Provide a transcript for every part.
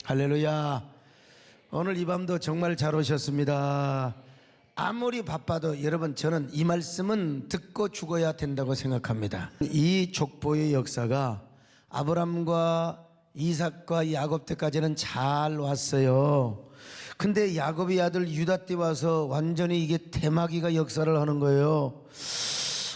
할렐루야. 오늘 이 밤도 정말 잘 오셨습니다. 아무리 바빠도 여러분, 저는 이 말씀은 듣고 죽어야 된다고 생각합니다. 이 족보의 역사가 아브람과 이삭과 야곱 때까지는 잘 왔어요. 근데 야곱의 아들 유다 때 와서 완전히 이게 대마귀가 역사를 하는 거예요.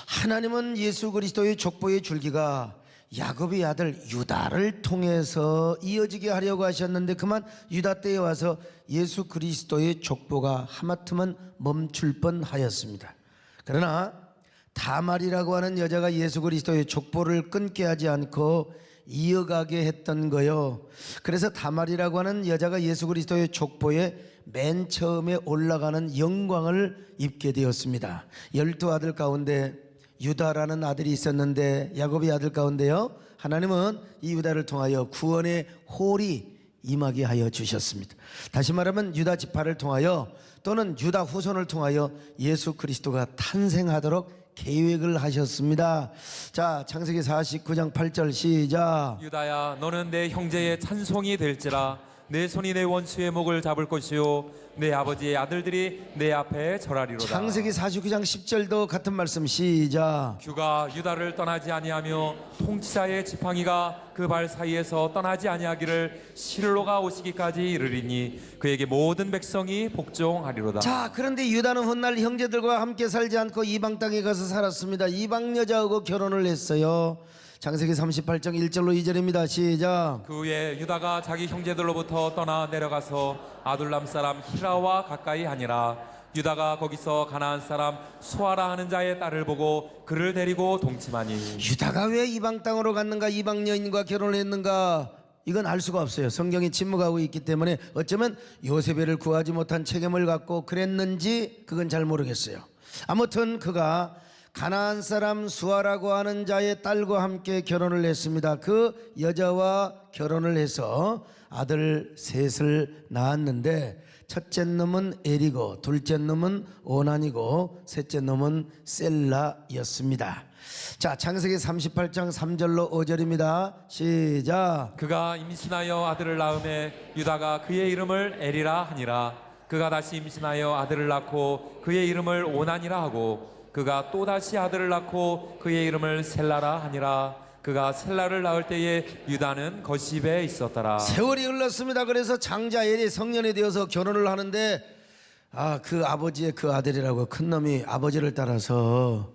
하나님은 예수 그리스도의 족보의 줄기가 야곱의 아들 유다를 통해서 이어지게 하려고 하셨는데 그만 유다 때에 와서 예수 그리스도의 족보가 하마터면 멈출 뻔하였습니다. 그러나 다말이라고 하는 여자가 예수 그리스도의 족보를 끊게 하지 않고 이어가게 했던 거요. 그래서 다말이라고 하는 여자가 예수 그리스도의 족보에 맨 처음에 올라가는 영광을 입게 되었습니다. 12아들 가운데 유다라는 아들이 있었는데 야곱의 아들 가운데요, 하나님은 이 유다를 통하여 구원의 홀이 임하게 하여 주셨습니다. 다시 말하면 유다 지파를 통하여 또는 유다 후손을 통하여 예수 그리스도가 탄생하도록 계획을 하셨습니다. 자, 창세기 49장 8절 시작. 유다야, 너는 내 형제의 찬송이 될지라. 내 손이 내 원수의 목을 잡을 것이요 내 아버지의 아들들이 내 앞에 절하리로다. 창세기 49장 10절도 같은 말씀 시작. 규가 유다를 떠나지 아니하며 통치자의 지팡이가 그 발 사이에서 떠나지 아니하기를 실로가 오시기까지 이르리니 그에게 모든 백성이 복종하리로다. 자, 그런데 유다는 훗날 형제들과 함께 살지 않고 이방 땅에 가서 살았습니다. 이방 여자하고 결혼을 했어요. 창세기 38장 1절로 2절입니다. 시작. 그 후에 유다가 자기 형제들로부터 떠나 내려가서 아둘람 사람 히라와 가까이 하니라. 유다가 거기서 가나안 사람 수아라 하는 자의 딸을 보고 그를 데리고 동침하니. 유다가 왜 이방 땅으로 갔는가, 이방 여인과 결혼을 했는가, 이건 알 수가 없어요. 성경이 침묵하고 있기 때문에 어쩌면 요세벨을 구하지 못한 책임을 갖고 그랬는지 그건 잘 모르겠어요. 아무튼 그가 가나안 사람 수아라고 하는 자의 딸과 함께 결혼을 했습니다. 그 여자와 결혼을 해서 아들 셋을 낳았는데 첫째 놈은 에리고 둘째 놈은 오난이고 셋째 놈은 셀라였습니다. 자, 창세기 38장 3절로 5절입니다. 시작. 그가 임신하여 아들을 낳음에 유다가 그의 이름을 에리라 하니라. 그가 다시 임신하여 아들을 낳고 그의 이름을 오난이라 하고 그가 또다시 아들을 낳고 그의 이름을 셀라라 하니라. 그가 셀라를 낳을 때에 유다는 거십에 있었더라. 세월이 흘렀습니다. 그래서 장자 엘이 성년이 되어서 결혼을 하는데 그 아버지의 그 아들이라고 큰 놈이 아버지를 따라서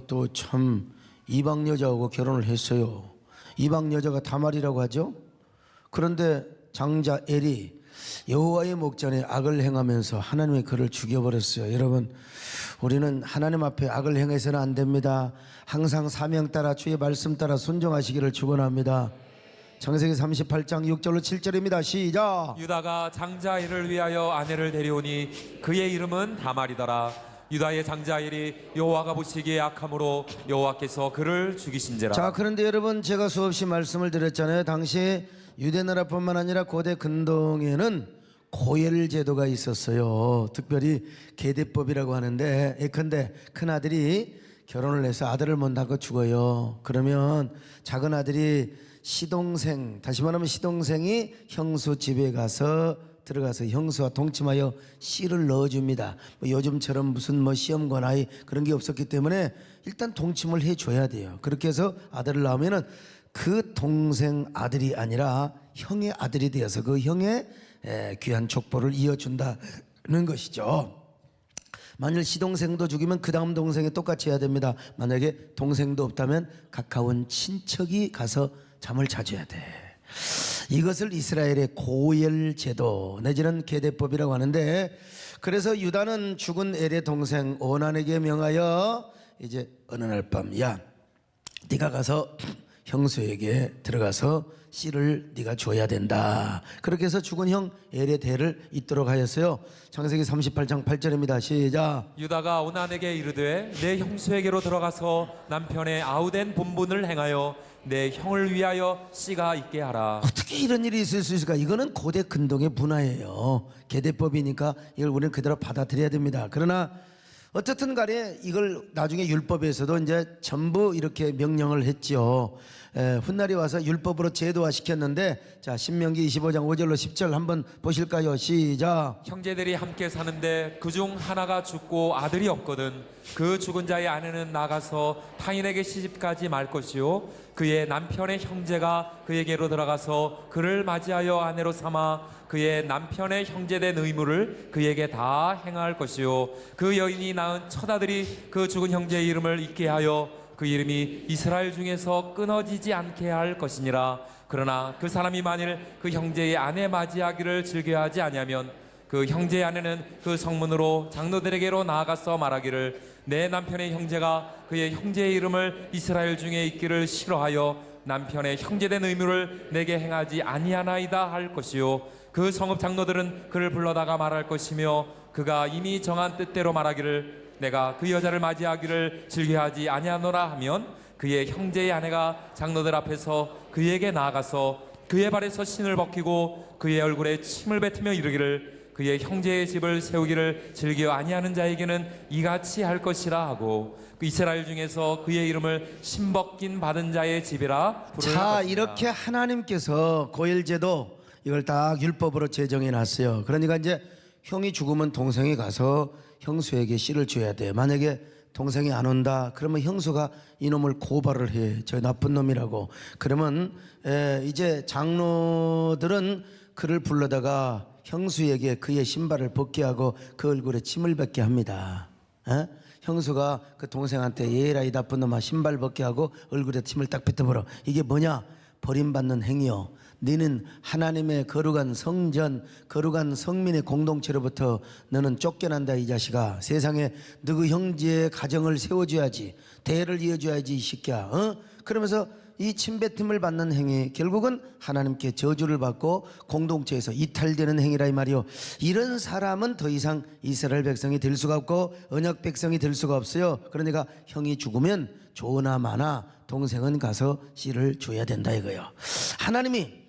또 참 이방 여자하고 결혼을 했어요. 이방 여자가 다말이라고 하죠. 그런데 장자 엘이 여호와의 목전에 악을 행하면서 하나님의 그를 죽여버렸어요. 여러분, 우리는 하나님 앞에 악을 행해서는 안 됩니다. 항상 사명 따라 주의 말씀 따라 순종하시기를 축원합니다. 창세기 38장 6절로 7절입니다. 시작. 유다가 장자 엘을 위하여 아내를 데려오니 그의 이름은 다말이더라. 유다의 장자 엘이 여호와가 보시기에 악함으로 여호와께서 그를 죽이신지라. 자, 그런데 여러분, 제가 수없이 말씀을 드렸잖아요. 당시 유대나라뿐만 아니라 고대 근동에는 고엘 제도가 있었어요. 특별히 계대법이라고 하는데, 예컨대 큰 아들이 결혼을 해서 아들을 못 낳고 죽어요. 그러면 작은 아들이 시동생, 다시 말하면 시동생이 형수 집에 가서 들어가서 형수와 동침하여 씨를 넣어줍니다. 요즘처럼 무슨 시험관 아이 그런 게 없었기 때문에 일단 동침을 해줘야 돼요. 그렇게 해서 아들을 낳으면은 그 동생 아들이 아니라 형의 아들이 되어서 그 형의 귀한 족보를 이어준다는 것이죠. 만일 시동생도 죽이면 그 다음 동생이 똑같이 해야 됩니다. 만약에 동생도 없다면 가까운 친척이 가서 잠을 자줘야 돼. 이것을 이스라엘의 고엘 제도 내지는 계대법이라고 하는데, 그래서 유다는 죽은 엘의 동생 오난에게 명하여 이제 어느 날 밤, 야, 네가 가서 형수에게 들어가서 씨를 네가 줘야 된다. 그렇게 해서 죽은 형 엘의 대를 잇도록 하였어요. 창세기 38장 8절입니다. 시작. 유다가 오난에게 이르되 내 형수에게로 들어가서 남편의 아우된 본분을 행하여 내 형을 위하여 씨가 있게 하라. 어떻게 이런 일이 있을 수 있을까? 이거는 고대 근동의 문화예요. 계대법이니까 이걸 우리는 그대로 받아들여야 됩니다. 그러나 어쨌든 간에 이걸 나중에 율법에서도 이제 전부 이렇게 명령을 했지요. 훗날이 와서 율법으로 제도화 시켰는데, 자, 신명기 25장 5절로 10절 한번 보실까요? 시작. 형제들이 함께 사는데 그중 하나가 죽고 아들이 없거든 그 죽은 자의 아내는 나가서 타인에게 시집가지 말 것이요 그의 남편의 형제가 그에게로 들어가서 그를 맞이하여 아내로 삼아 그의 남편의 형제된 의무를 그에게 다 행할 것이요 그 여인이 낳은 첫 아들이 그 죽은 형제의 이름을 잊게 하여 그 이름이 이스라엘 중에서 끊어지지 않게 할 것이니라. 그러나 그 사람이 만일 그 형제의 아내 맞이하기를 즐겨하지 아니하면 그 형제의 아내는 그 성문으로 장로들에게로 나아가서 말하기를 내 남편의 형제가 그의 형제의 이름을 이스라엘 중에 있기를 싫어하여 남편의 형제된 의무를 내게 행하지 아니하나이다 할 것이요 그 성읍 장로들은 그를 불러다가 말할 것이며 그가 이미 정한 뜻대로 말하기를 내가 그 여자를 맞이하기를 즐겨하지 아니하노라 하면 그의 형제의 아내가 장로들 앞에서 그에게 나아가서 그의 발에서 신을 벗기고 그의 얼굴에 침을 뱉으며 이르기를 그의 형제의 집을 세우기를 즐겨 아니하는 자에게는 이같이 할 것이라 하고 그 이스라엘 중에서 그의 이름을 신벗긴 받은 자의 집이라 부를 자, 것이라. 이렇게 하나님께서 고일제도 이걸 딱 율법으로 제정해 놨어요. 그러니까 이제 형이 죽으면 동생이 가서 형수에게 씨를 줘야 돼요. 만약에 동생이 안 온다 그러면 형수가 이놈을 고발을 해. 저 나쁜 놈이라고. 그러면 이제 장로들은 그를 불러다가 형수에게 그의 신발을 벗게 하고 그 얼굴에 침을 뱉게 합니다. 형수가 그 동생한테 얘라 이 나쁜 놈아 신발 벗게 하고 얼굴에 침을 딱 뱉어버려. 이게 뭐냐? 버림받는 행위요. 너는 하나님의 거룩한 성전, 거룩한 성민의 공동체로부터 너는 쫓겨난다 이 자식아. 세상에 너그 형제의 가정을 세워줘야지, 대를 이어줘야지 이 새끼야. 그러면서 이 침뱉음을 받는 행위, 결국은 하나님께 저주를 받고 공동체에서 이탈되는 행위라 이 말이요. 이런 사람은 더 이상 이스라엘 백성이 될 수가 없고 언약 백성이 될 수가 없어요. 그러니까 형이 죽으면 좋으나 마나 동생은 가서 씨를 줘야 된다 이거예요. 하나님이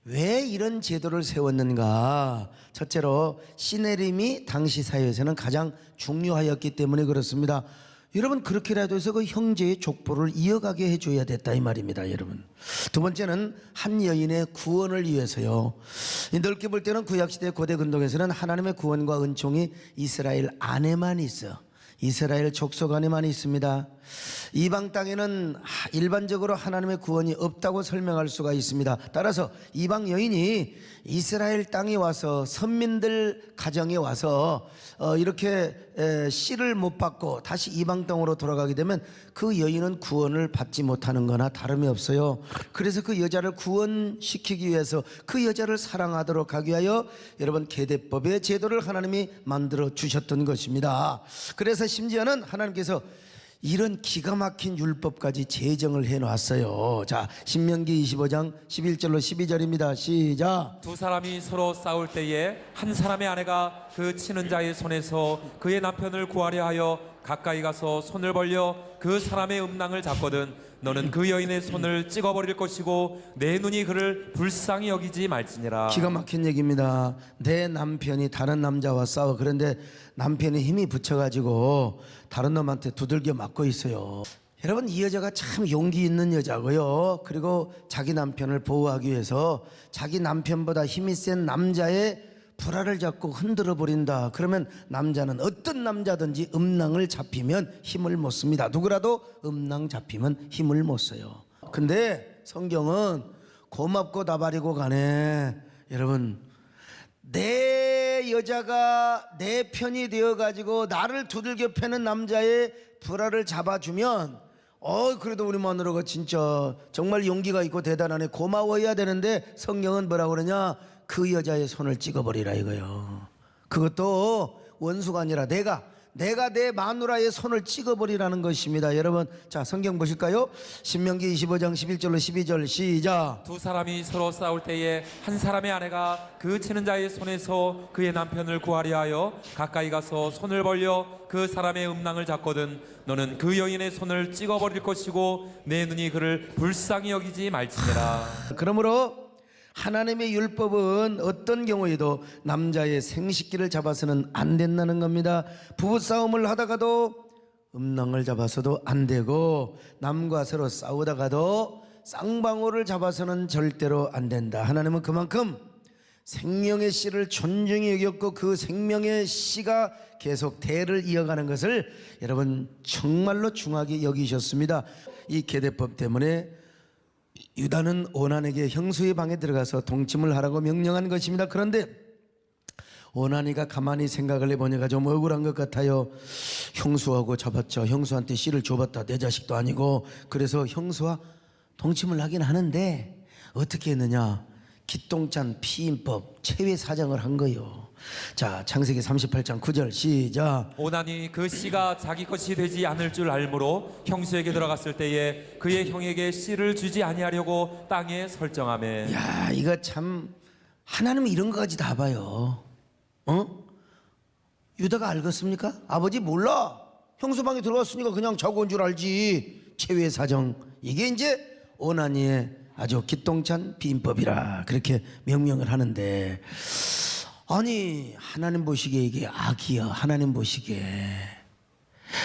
왜 이런 제도를 세웠는가? 첫째로 씨내림이 당시 사회에서는 가장 중요하였기 때문에 그렇습니다. 여러분, 그렇게라도 해서 그 형제의 족보를 이어가게 해줘야 됐다 이 말입니다, 여러분. 두 번째는 한 여인의 구원을 위해서요. 넓게 볼 때는 구약시대 고대 근동에서는 하나님의 구원과 은총이 이스라엘 안에만 있어. 이스라엘 족속 안에만 있습니다. 이방 땅에는 일반적으로 하나님의 구원이 없다고 설명할 수가 있습니다. 따라서 이방 여인이 이스라엘 땅에 와서 선민들 가정에 와서 이렇게 씨를 못 받고 다시 이방 땅으로 돌아가게 되면 그 여인은 구원을 받지 못하는 거나 다름이 없어요. 그래서 그 여자를 구원시키기 위해서 그 여자를 사랑하도록 하기 위하여 여러분 계대법의 제도를 하나님이 만들어 주셨던 것입니다. 그래서 심지어는 하나님께서 이런 기가 막힌 율법까지 제정을 해놨어요. 자, 신명기 25장 11절로 12절입니다. 시작. 두 사람이 서로 싸울 때에 한 사람의 아내가 그 치는 자의 손에서 그의 남편을 구하려 하여 가까이 가서 손을 벌려 그 사람의 음낭을 잡거든 너는 그 여인의 손을 찍어버릴 것이고 내 눈이 그를 불쌍히 여기지 말지니라. 기가 막힌 얘기입니다. 내 남편이 다른 남자와 싸워. 그런데 남편이 힘이 붙여가지고 다른 놈한테 두들겨 맞고 있어요. 여러분, 이 여자가 참 용기 있는 여자고요. 그리고 자기 남편을 보호하기 위해서 자기 남편보다 힘이 센 남자의 불화를 잡고 흔들어 버린다. 그러면 남자는 어떤 남자든지 음낭을 잡히면 힘을 못 씁니다. 누구라도 음낭 잡히면 힘을 못 써요. 근데 성경은 고맙고 나발이고 가네. 여러분, 내 여자가 내 편이 되어가지고 나를 두들겨 패는 남자의 불화를 잡아주면 그래도 우리 마누라가 진짜 정말 용기가 있고 대단하네, 고마워해야 되는데 성경은 뭐라고 그러냐? 그 여자의 손을 찍어버리라 이거요. 그것도 원수가 아니라 내가 내 마누라의 손을 찍어버리라는 것입니다. 여러분, 자, 성경 보실까요? 신명기 25장 11절로 12절 시작. 두 사람이 서로 싸울 때에 한 사람의 아내가 그 치는 자의 손에서 그의 남편을 구하려 하여 가까이 가서 손을 벌려 그 사람의 음낭을 잡거든 너는 그 여인의 손을 찍어버릴 것이고 내 눈이 그를 불쌍히 여기지 말지니라. 그러므로 하나님의 율법은 어떤 경우에도 남자의 생식기를 잡아서는 안 된다는 겁니다. 부부싸움을 하다가도 음낭을 잡아서도 안 되고, 남과 서로 싸우다가도 쌍방울을 잡아서는 절대로 안 된다. 하나님은 그만큼 생명의 씨를 존중히 여겼고, 그 생명의 씨가 계속 대를 이어가는 것을 여러분 정말로 중하게 여기셨습니다. 이 계대법 때문에 유다는 오난에게 형수의 방에 들어가서 동침을 하라고 명령한 것입니다. 그런데 오난이가 가만히 생각을 해보니까 좀 억울한 것 같아요. 형수하고 잡았죠. 형수한테 씨를 줘봤다. 내 자식도 아니고. 그래서 형수와 동침을 하긴 하는데 어떻게 했느냐? 기똥찬 피임법 체외 사정을 한 거요. 자, 창세기 38장 9절 시작. 오난이 그 씨가 자기 것이 되지 않을 줄 알므로 형수에게 들어갔을 때에 그의 형에게 씨를 주지 아니하려고 땅에 설정하매. 야, 이거 참 하나님은 이런 거까지 다 봐요. 유다가 알겠습니까? 아버지 몰라. 형수방에 들어갔으니까 그냥 자고 온 줄 알지. 체외 사정. 이게 이제 오난이의 아주 기똥찬 비인법이라 그렇게 명명을 하는데, 아니 하나님 보시기에 이게 악이야. 하나님 보시기에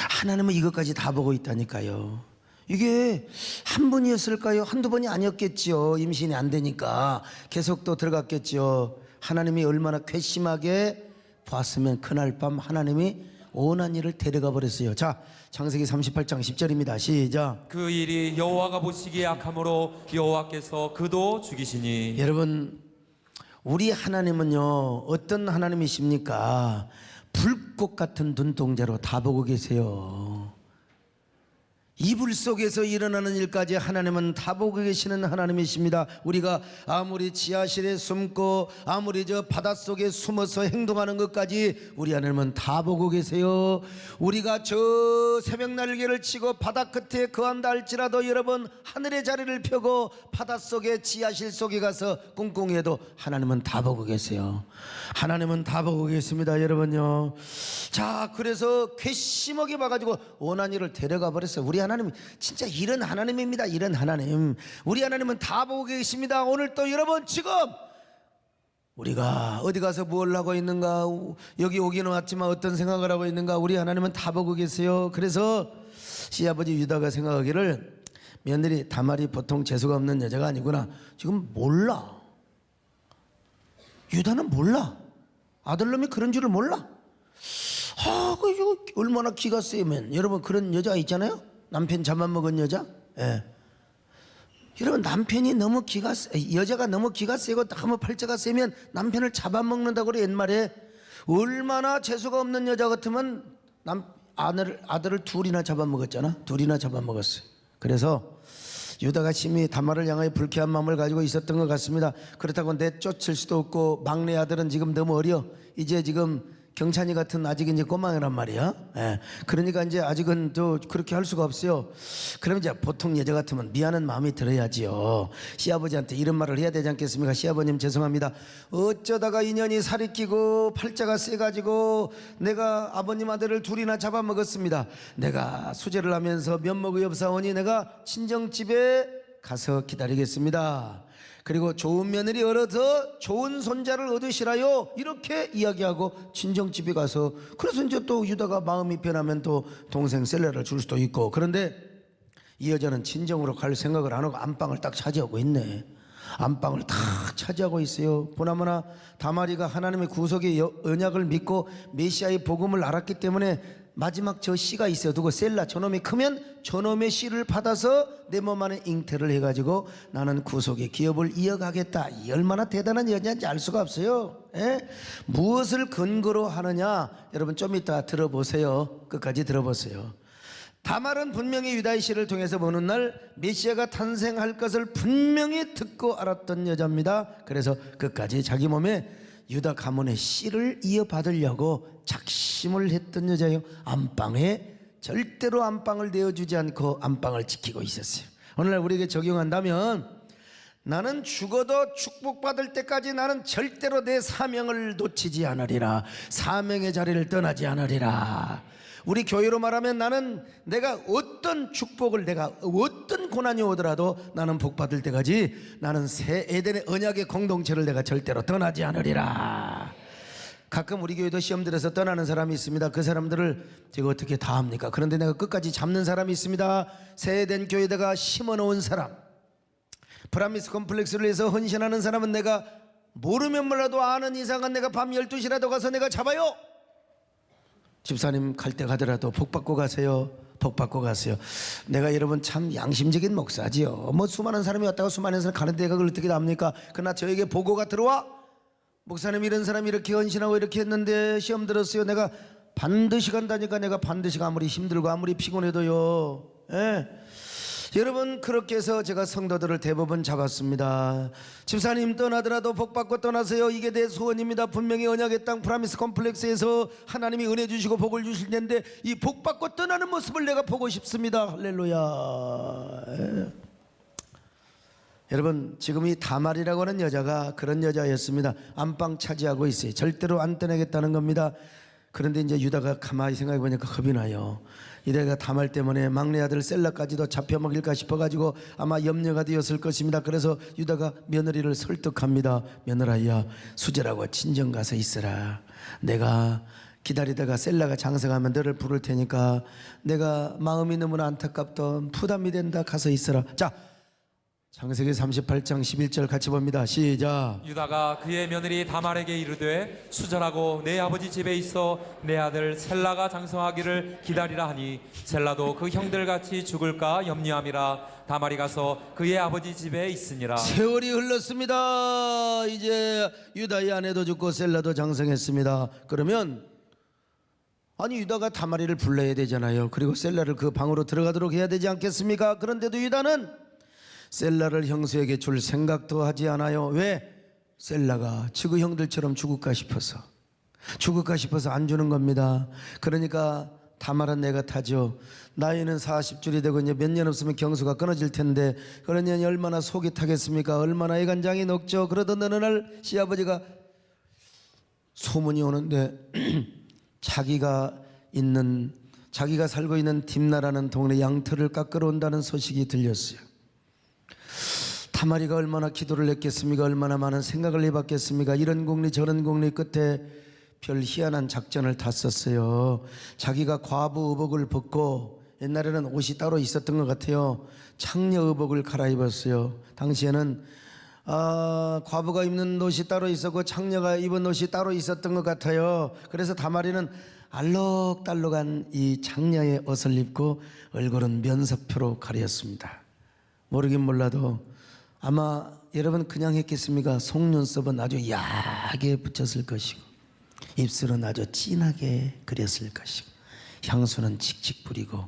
하나님은 이것까지 다 보고 있다니까요. 이게 한 번이었을까요? 한두 번이 아니었겠죠. 임신이 안 되니까 계속 또 들어갔겠죠. 하나님이 얼마나 괘씸하게 봤으면 그날 밤 하나님이 오난이를 데려가 버렸어요. 자, 창세기 38장 10절입니다. 시작. 그 일이 여호와가 보시기에 악함으로 여호와께서 그도 죽이시니. 여러분, 우리 하나님은요 어떤 하나님이십니까? 불꽃 같은 눈동자로 다 보고 계세요. 이불 속에서 일어나는 일까지 하나님은 다 보고 계시는 하나님이십니다. 우리가 아무리 지하실에 숨고 아무리 저 바닷속에 숨어서 행동하는 것까지 우리 하나님은 다 보고 계세요. 우리가 저 새벽 날개를 치고 바다 끝에 거한다 할지라도 여러분 하늘의 자리를 펴고 바닷속에 지하실 속에 가서 꿍꿍해도 하나님은 다 보고 계세요. 하나님은 다 보고 계십니다. 여러분요. 자, 그래서 괘씸하게 봐가지고 오난이를 데려가 버렸어요. 우리 하나님 진짜 이런 하나님입니다. 이런 하나님. 우리 하나님은 다 보고 계십니다. 오늘 또 여러분 지금 우리가 어디 가서 뭘 하고 있는가, 여기 오기는 왔지만 어떤 생각을 하고 있는가, 우리 하나님은 다 보고 계세요. 그래서 시아버지 유다가 생각하기를 며느리 다말이 보통 재수가 없는 여자가 아니구나. 지금 몰라. 유다는 몰라. 아들놈이 그런 줄을 몰라. 이거 얼마나 기가 세면. 여러분 그런 여자 있잖아요. 남편 잡아먹은 여자. 예. 여러분 남편이 너무 여자가 너무 기가 세고 너무 팔자가 세면 남편을 잡아먹는다고 그래. 옛말에 얼마나 재수가 없는 여자 같으면 아들을 둘이나 잡아먹었잖아. 둘이나 잡아먹었어요. 그래서 유다가 심히 다말을 향하여 불쾌한 마음을 가지고 있었던 것 같습니다. 그렇다고 내쫓을 수도 없고 막내 아들은 지금 너무 어려. 이제 지금 경찬이 같은 아직 이제 꼬망이란 말이야. 예. 그러니까 이제 아직은 또 그렇게 할 수가 없어요. 그럼 이제 보통 여자 같으면 미안한 마음이 들어야지요. 시아버지한테 이런 말을 해야 되지 않겠습니까? 시아버님 죄송합니다. 어쩌다가 인연이 살이 끼고 팔자가 세가지고 내가 아버님 아들을 둘이나 잡아먹었습니다. 내가 수제를 하면서 면목이 없사오니 내가 친정집에 가서 기다리겠습니다. 그리고 좋은 며느리 얻어서 좋은 손자를 얻으시라요. 이렇게 이야기하고 친정집에 가서, 그래서 이제 또 유다가 마음이 변하면 또 동생 셀레를 줄 수도 있고. 그런데 이 여자는 친정으로 갈 생각을 안 하고 안방을 딱 차지하고 있네. 안방을 다 차지하고 있어요. 보나마나 다말이가 하나님의 구속의 언약을 믿고 메시아의 복음을 알았기 때문에 마지막 저 씨가 있어요. 누구? 셀라. 저놈이 크면 저놈의 씨를 받아서 내 몸 안에 잉태를 해가지고 나는 구속의 기업을 이어가겠다. 이 얼마나 대단한 여자인지 알 수가 없어요. 예? 무엇을 근거로 하느냐? 여러분 좀 이따 들어보세요. 끝까지 들어보세요. 다말은 분명히 유다의 씨를 통해서 보는 날 메시아가 탄생할 것을 분명히 듣고 알았던 여자입니다. 그래서 끝까지 자기 몸에 유다 가문의 씨를 이어받으려고 작심을 했던 여자예요. 안방에 절대로 안방을 내어주지 않고 안방을 지키고 있었어요. 오늘날 우리에게 적용한다면 나는 죽어도 축복받을 때까지 나는 절대로 내 사명을 놓치지 않으리라. 사명의 자리를 떠나지 않으리라. 우리 교회로 말하면 나는 내가 어떤 축복을, 내가 어떤 고난이 오더라도 나는 복받을 때까지 나는 새 에덴의 언약의 공동체를 내가 절대로 떠나지 않으리라. 가끔 우리 교회도 시험 들어서 떠나는 사람이 있습니다. 그 사람들을 제가 어떻게 다 합니까? 그런데 내가 끝까지 잡는 사람이 있습니다. 새 에덴 교회에다가 심어놓은 사람, 프라미스 컴플렉스를 위해서 헌신하는 사람은 내가 모르면 몰라도 아는 이상은 내가 밤 12시라도 가서 내가 잡아요. 집사님 갈 때 가더라도 복 받고 가세요. 복 받고 가세요. 내가 여러분 참 양심적인 목사지요. 뭐 수많은 사람이 왔다가 수많은 사람이 가는 데가 그걸 어떻게 납니까? 그러나 저에게 보고가 들어와. 목사님 이런 사람이 이렇게 헌신하고 이렇게 했는데 시험 들었어요. 내가 반드시 간다니까. 내가 반드시 아무리 힘들고 아무리 피곤해도요. 예. 여러분 그렇게 해서 제가 성도들을 대부분 잡았습니다. 집사님 떠나더라도 복받고 떠나세요. 이게 내 소원입니다. 분명히 언약의 땅 프라미스 컴플렉스에서 하나님이 은혜 주시고 복을 주실 텐데 이 복받고 떠나는 모습을 내가 보고 싶습니다. 할렐루야. 예. 여러분 지금 이 다말이라고 하는 여자가 그런 여자였습니다. 안방 차지하고 있어요. 절대로 안 떠나겠다는 겁니다. 그런데 이제 유다가 가만히 생각해 보니까 겁이 나요. 이래가 다말 때문에 막내 아들 셀라까지도 잡혀먹일까 싶어가지고 아마 염려가 되었을 것입니다. 그래서 유다가 며느리를 설득합니다. 며느라야 수절하고 친정 가서 있어라. 내가 기다리다가 셀라가 장성하면 너를 부를 테니까 내가 마음이 너무나 안타깝던 부담이 된다. 가서 있어라. 자, 창세기 38장 11절 같이 봅니다. 시작. 유다가 그의 며느리 다말에게 이르되 수절하고 내 아버지 집에 있어 내 아들 셀라가 장성하기를 기다리라 하니 셀라도 그 형들같이 죽을까 염려함이라. 다말이 가서 그의 아버지 집에 있으니라. 세월이 흘렀습니다. 이제 유다의 아내도 죽고 셀라도 장성했습니다. 그러면 아니 유다가 다말이를 불러야 되잖아요. 그리고 셀라를 그 방으로 들어가도록 해야 되지 않겠습니까? 그런데도 유다는 셀라를 형수에게 줄 생각도 하지 않아요. 왜? 셀라가 지구 형들처럼 죽을까 싶어서 안 주는 겁니다. 그러니까 다말은 내가 타죠. 나이는 40줄이 되고 이제 몇 년 없으면 경수가 끊어질 텐데 그러니 얼마나 속이 타겠습니까? 얼마나 애간장이 녹죠. 그러던 어느 날 시아버지가 소문이 오는데 자기가 살고 있는 딥나라는 동네 양털을 깎으러 온다는 소식이 들렸어요. 다말이가 얼마나 기도를 했겠습니까? 얼마나 많은 생각을 해봤겠습니까? 이런 궁리 저런 궁리 끝에 별 희한한 작전을 다 썼어요. 자기가 과부 의복을 벗고 옛날에는 옷이 따로 있었던 것 같아요. 창녀 의복을 갈아입었어요. 당시에는 과부가 입는 옷이 따로 있었고 창녀가 입은 옷이 따로 있었던 것 같아요. 그래서 다말이는 알록달록한 이 창녀의 옷을 입고 얼굴은 면사표로 가렸습니다. 모르긴 몰라도 아마 여러분 그냥 했겠습니까? 속눈썹은 아주 야하게 붙였을 것이고 입술은 아주 진하게 그렸을 것이고 향수는 칙칙 뿌리고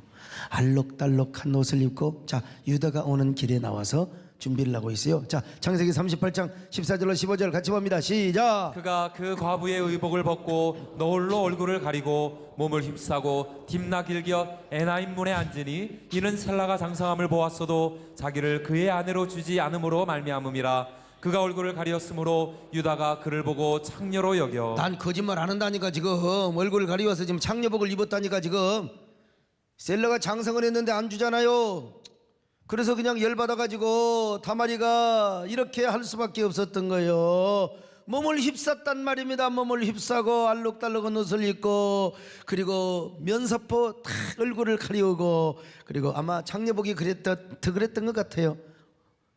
알록달록한 옷을 입고 자 유다가 오는 길에 나와서 준비를 하고 있어요. 자 창세기 38장 14절로 15절 같이 봅니다. 시작. 그가 그 과부의 의복을 벗고 너울로 얼굴을 가리고 몸을 휩싸고 딥나 길곁 에나임 문에 앉으니 이는 셀라가 장성함을 보았어도 자기를 그의 아내로 주지 않음으로 말미암음이라. 그가 얼굴을 가리었으므로 유다가 그를 보고 창녀로 여겨. 난 거짓말 안 한다니까. 지금 얼굴을 가리워서 지금 창녀복을 입었다니까. 지금 셀라가 장성을 했는데 안 주잖아요. 그래서 그냥 열받아가지고 다말이가 이렇게 할 수밖에 없었던 거예요. 몸을 휩쌌단 말입니다. 몸을 휩싸고 알록달록한 옷을 입고 그리고 면사포 탁 얼굴을 가리우고 그리고 아마 장녀복이 그랬던 것 같아요.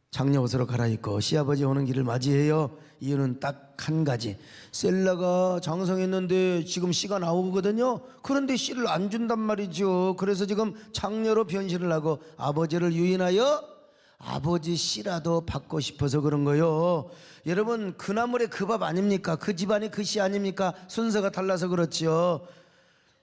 장녀 옷으로 갈아입고 시아버지 오는 길을 맞이해요. 이유는 딱 한 가지. 셀라가 장성했는데 지금 씨가 나오거든요. 그런데 씨를 안 준단 말이죠. 그래서 지금 장녀로 변신을 하고 아버지를 유인하여 아버지 씨라도 받고 싶어서 그런 거요. 여러분 그 나물의 그 밥 아닙니까? 그 집안의 그 씨 아닙니까? 순서가 달라서 그렇지요.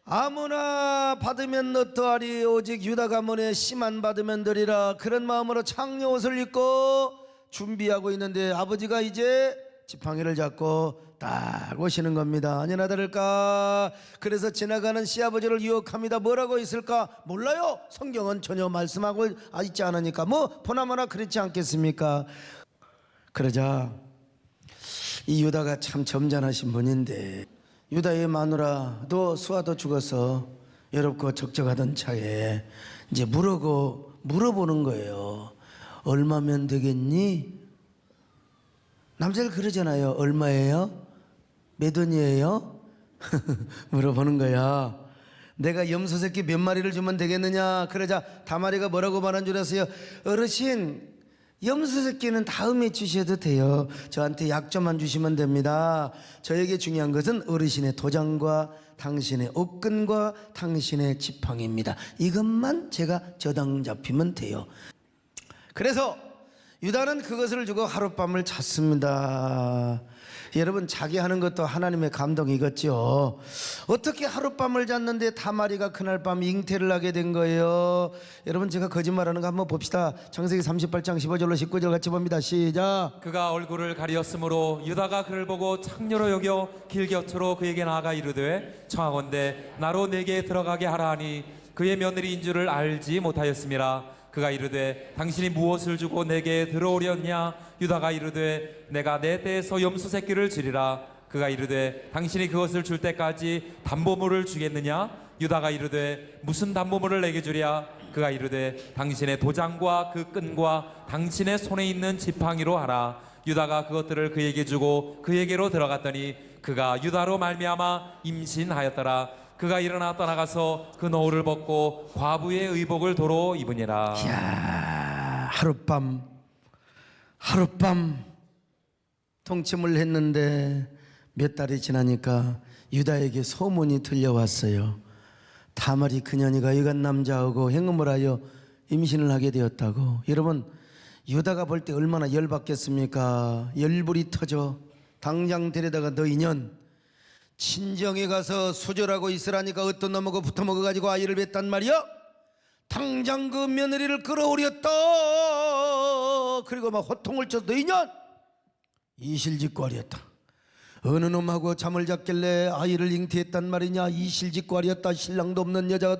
아무나 받으면 어떠하리 오직 유다가 머네 씨만 받으면 되리라. 그런 마음으로 창녀 옷을 입고 준비하고 있는데 아버지가 이제 지팡이를 잡고 딱 오시는 겁니다. 아니나 다를까. 그래서 지나가는 시아버지를 유혹합니다. 뭐라고 있을까? 몰라요. 성경은 전혀 말씀하고 있지 않으니까 뭐 보나마나 그렇지 않겠습니까? 그러자 이 유다가 참 점잖으신 분인데 유다의 마누라도 수아도 죽어서 외롭고 적적하던 차에 이제 물어보는 거예요. 얼마면 되겠니? 남자들 그러잖아요. 얼마예요? 몇 원이에요? 물어보는 거야. 내가 염소 새끼 몇 마리를 주면 되겠느냐? 그러자 다마리가 뭐라고 말한 줄 아세요? 어르신, 염소 새끼는 다음에 주셔도 돼요. 저한테 약점만 주시면 됩니다. 저에게 중요한 것은 어르신의 도장과 당신의 옷끈과 당신의 지팡이입니다. 이것만 제가 저당 잡히면 돼요. 그래서 유다는 그것을 주고 하룻밤을 잤습니다. 여러분, 자기 하는 것도 하나님의 감동이겠죠. 어떻게 하룻밤을 잤는데 다마리가 그날 밤 잉태를 하게 된 거예요. 여러분, 제가 거짓말하는 거 한번 봅시다. 창세기 38장 15절로 19절 같이 봅니다. 시작. 그가 얼굴을 가리었으므로 유다가 그를 보고 창녀로 여겨 길 곁으로 그에게 나아가 이르되 청하건대 나로 내게 들어가게 하라 하니 그의 며느리인 줄을 알지 못하였음이라. 그가 이르되 당신이 무엇을 주고 내게 들어오렸냐? 유다가 이르되 내가 내 떼에서 염소 새끼를 주리라. 그가 이르되 당신이 그것을 줄 때까지 담보물을 주겠느냐? 유다가 이르되 무슨 담보물을 내게 주랴? 그가 이르되 당신의 도장과 그 끈과 당신의 손에 있는 지팡이로 하라. 유다가 그것들을 그에게 주고 그에게로 들어갔더니 그가 유다로 말미암아 임신하였더라. 그가 일어나 떠나가서 그 노울을 벗고 과부의 의복을 도로 입으니라. 이야, 하룻밤 동침을 했는데 몇 달이 지나니까 유다에게 소문이 들려왔어요. 다말이 그년이가 이간 남자하고 행음을 하여 임신을 하게 되었다고. 여러분, 유다가 볼 때 얼마나 열받겠습니까? 열불이 터져 당장 데려다가 너 인연 친정에 가서 수절하고 있으라니까 어떤 놈하고 붙어먹어가지고 아이를 뱉단 말이야? 당장 그 며느리를 끌어오렸다. 그리고 막 호통을 쳐서 너 인연 이실직고 하렸다. 어느 놈하고 잠을 잤길래 아이를 잉태했단 말이냐? 이실직고 하렸다. 신랑도 없는 여자가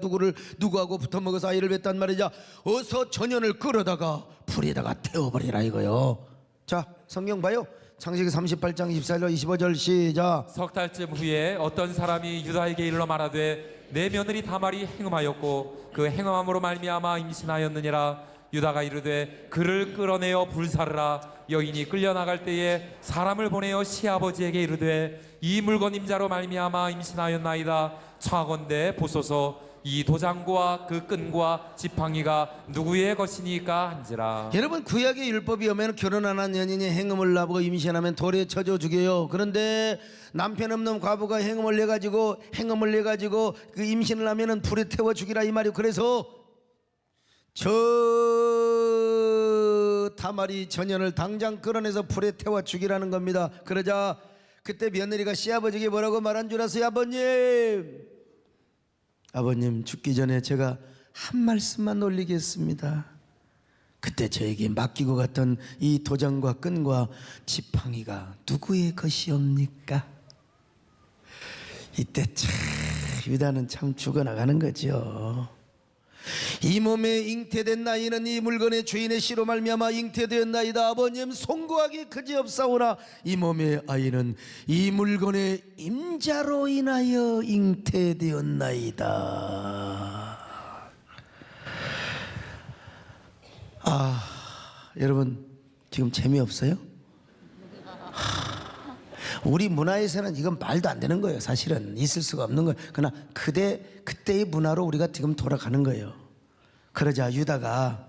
누구하고 붙어먹어서 아이를 뱉단 말이냐? 어서 전연을 끌어다가 불에다가 태워버리라 이거요. 자, 성경 봐요. 창세기 38장 24절 25절 시작. 석 달쯤 후에 어떤 사람이 유다에게 일러 말하되 내 며느리 다말이 행음하였고 그 행음함으로 말미암아 임신하였느니라. 유다가 이르되 그를 끌어내어 불사르라. 여인이 끌려나갈 때에 사람을 보내어 시아버지에게 이르되 이 물건 임자로 말미암아 임신하였나이다. 청하건대 보소서 이 도장과 그 끈과 지팡이가 누구의 것이니까 한지라. 여러분, 구약의 율법이 오면 결혼 안 한 연인이 행음을 나보고 임신하면 돌에 쳐져 죽여요. 그런데 남편 없는 과부가 행음을 내가지고 그 임신을 하면은 불에 태워 죽이라 이 말이요. 그래서 저 다말이 전연을 당장 끌어내서 불에 태워 죽이라는 겁니다. 그러자 그때 며느리가 시아버지에게 뭐라고 말한 줄 아세요? 아버님, 죽기 전에 제가 한 말씀만 올리겠습니다. 그때 저에게 맡기고 갔던 이 도장과 끈과 지팡이가 누구의 것이옵니까? 이때 참 유다는 참 죽어나가는 거죠. 이 몸에 잉태된 나이는 이 물건의 주인의 씨로 말미암아 잉태되었나이다. 아버님, 송구하기 그지없사오나 이 몸의 아이는 이 물건의 임자로 인하여 잉태되었나이다. 여러분, 지금 재미없어요? 우리 문화에서는 이건 말도 안 되는 거예요. 사실은 있을 수가 없는 거예요. 그러나 그때의 문화로 우리가 지금 돌아가는 거예요. 그러자 유다가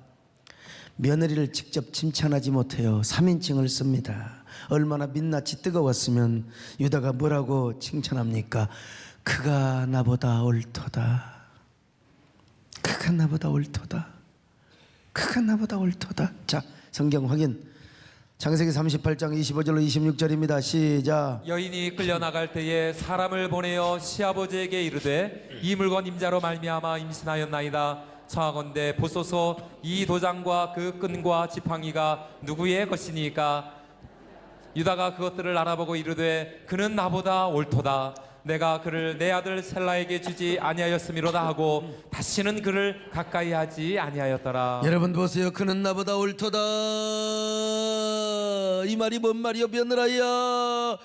며느리를 직접 칭찬하지 못해요. 3인칭을 씁니다. 얼마나 민낯이 뜨거웠으면 유다가 뭐라고 칭찬합니까? 그가 나보다 옳도다. 그가 나보다 옳도다. 그가 나보다 옳도다. 자, 성경 확인. 창세기 38장 25절로 26절입니다. 시작. 여인이 끌려나갈 때에 사람을 보내어 시아버지에게 이르되 이 물건 임자로 말미암아 임신하였나이다. 청하건대 보소서 이 도장과 그 끈과 지팡이가 누구의 것이니까? 유다가 그것들을 알아보고 이르되 그는 나보다 옳도다. 내가 그를 내 아들 셀라에게 주지 아니하였음이로다 하고 다시는 그를 가까이 하지 아니하였더라. 여러분 보세요. 그는 나보다 옳도다. 이 말이 뭔 말이여 며느라야.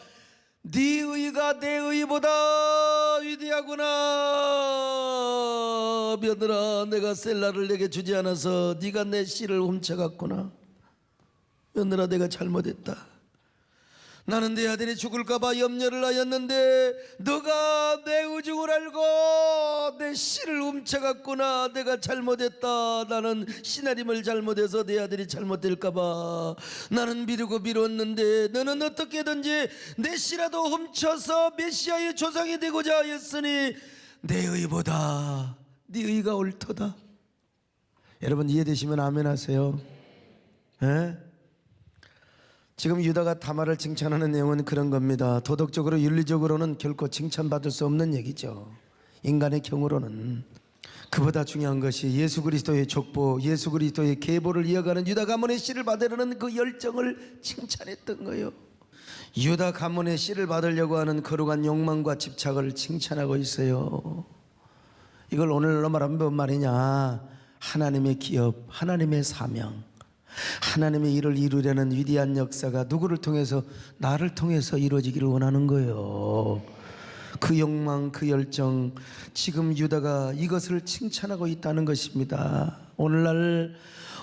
네 의가 내 의보다 위대하구나. 며느라, 내가 셀라를 내게 주지 않아서 네가 내 씨를 훔쳐갔구나. 며느라, 내가 잘못했다. 나는 내 아들이 죽을까봐 염려를 하였는데 너가 내 의중을 알고 내 씨를 훔쳐갔구나. 내가 잘못했다. 나는 시나림을 잘못해서 내 아들이 잘못될까봐 나는 미루었는데 너는 어떻게든지 내 씨라도 훔쳐서 메시아의 조상이 되고자 하였으니 내 의보다 네 의가 옳도다. 여러분 이해되시면 아멘 하세요. 에? 지금 유다가 다말을 칭찬하는 내용은 그런 겁니다. 도덕적으로 윤리적으로는 결코 칭찬받을 수 없는 얘기죠. 인간의 경우로는. 그보다 중요한 것이 예수 그리스도의 족보, 예수 그리스도의 계보를 이어가는 유다 가문의 씨를 받으려는 그 열정을 칭찬했던 거예요. 유다 가문의 씨를 받으려고 하는 거룩한 욕망과 집착을 칭찬하고 있어요. 이걸 오늘날로 말하면 뭔 말이냐? 하나님의 기업, 하나님의 사명, 하나님의 일을 이루려는 위대한 역사가 누구를 통해서? 나를 통해서 이루어지기를 원하는 거예요. 그 욕망, 그 열정, 지금 유다가 이것을 칭찬하고 있다는 것입니다. 오늘날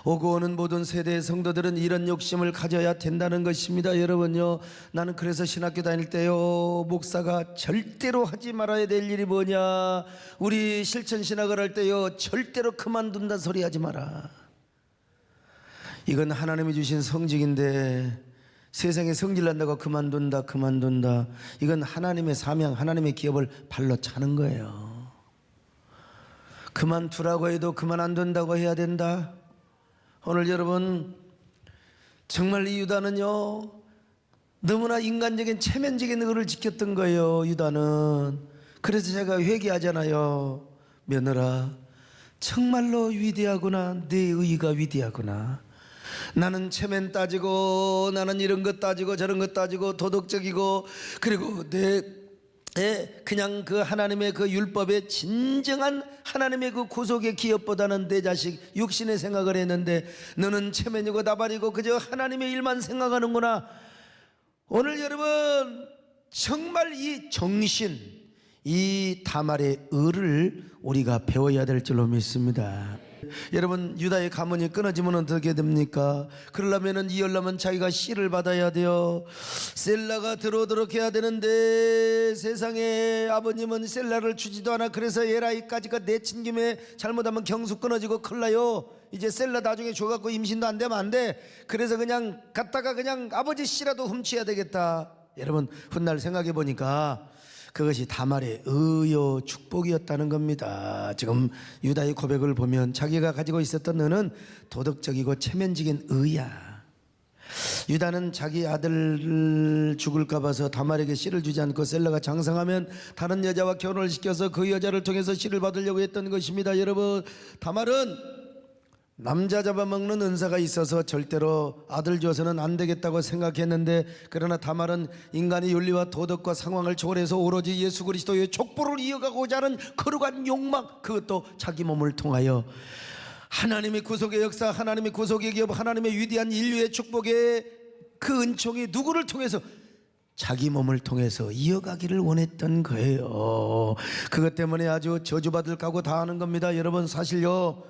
오고 오는 모든 세대의 성도들은 이런 욕심을 가져야 된다는 것입니다. 여러분요, 나는 그래서 신학교 다닐 때요, 목사가 절대로 하지 말아야 될 일이 뭐냐, 우리 실천 신학을 할 때요, 절대로 그만둔다 소리 하지 마라. 이건 하나님이 주신 성직인데 세상에 성질난다고 그만둔다. 이건 하나님의 사명, 하나님의 기업을 발로 차는 거예요. 그만두라고 해도 그만 안 둔다고 해야 된다. 오늘 여러분, 정말 이 유다는요, 너무나 인간적인 체면적인 의를 지켰던 거예요. 유다는. 그래서 제가 회개하잖아요. 며느라, 정말로 위대하구나. 내 의의가 위대하구나. 나는 체면 따지고, 나는 이런 것 따지고 저런 것 따지고 도덕적이고, 그리고 그냥 그 하나님의 그 율법의 진정한 하나님의 그 구속의 기업보다는 내 자식 육신의 생각을 했는데 너는 체면이고 나발이고 그저 하나님의 일만 생각하는구나. 오늘 여러분, 정말 이 정신, 이 다말의 의를 우리가 배워야 될 줄로 믿습니다. 여러분, 유다의 가문이 끊어지면 어떻게 됩니까? 그러려면 이으려면 자기가 씨를 받아야 돼요. 셀라가 들어오도록 해야 되는데 세상에 아버님은 셀라를 주지도 않아. 그래서 에라이까지가 내친 김에 잘못하면 경수 끊어지고 큰일 나요. 이제 셀라 나중에 줘갖고 임신도 안 되면 안 돼. 그래서 그냥 갔다가 그냥 아버지 씨라도 훔쳐야 되겠다. 여러분, 훗날 생각해 보니까 그것이 다말의 의요 축복이었다는 겁니다. 지금 유다의 고백을 보면 자기가 가지고 있었던 의는 도덕적이고 체면적인 의야. 유다는 자기 아들을 죽을까 봐서 다말에게 씨를 주지 않고 셀라가 장성하면 다른 여자와 결혼을 시켜서 그 여자를 통해서 씨를 받으려고 했던 것입니다. 여러분, 다말은 남자 잡아먹는 은사가 있어서 절대로 아들 줘서는 안 되겠다고 생각했는데, 그러나 다말은 인간의 윤리와 도덕과 상황을 초월해서 오로지 예수 그리스도의 족보를 이어가고자 하는 거룩한 욕망, 그것도 자기 몸을 통하여 하나님의 구속의 역사, 하나님의 구속의 기업, 하나님의 위대한 인류의 축복의 그 은총이 누구를 통해서? 자기 몸을 통해서 이어가기를 원했던 거예요. 그것 때문에 아주 저주받을 각오 다 하는 겁니다. 여러분, 사실요,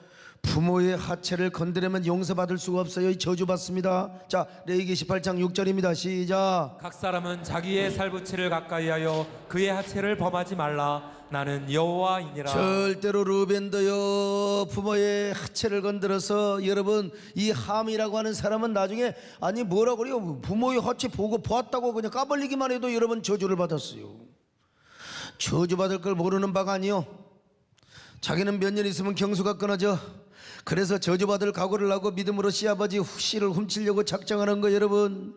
부모의 하체를 건드리면 용서받을 수가 없어요. 저주받습니다. 자, 레위기 18장 6절입니다. 시작. 각 사람은 자기의 살부치를 가까이하여 그의 하체를 범하지 말라. 나는 여호와이니라. 절대로 루벤도요, 부모의 하체를 건드려서, 여러분, 이 함이라고 하는 사람은 나중에, 아니 뭐라고 그래요, 부모의 하체 보고 보았다고 그냥 까발리기만 해도 여러분 저주를 받았어요. 저주받을 걸 모르는 바가 아니요, 자기는 몇 년 있으면 경수가 끊어져. 그래서 저주받을 각오를 하고 믿음으로 씨아버지 씨를 훔치려고 작정하는 거. 여러분,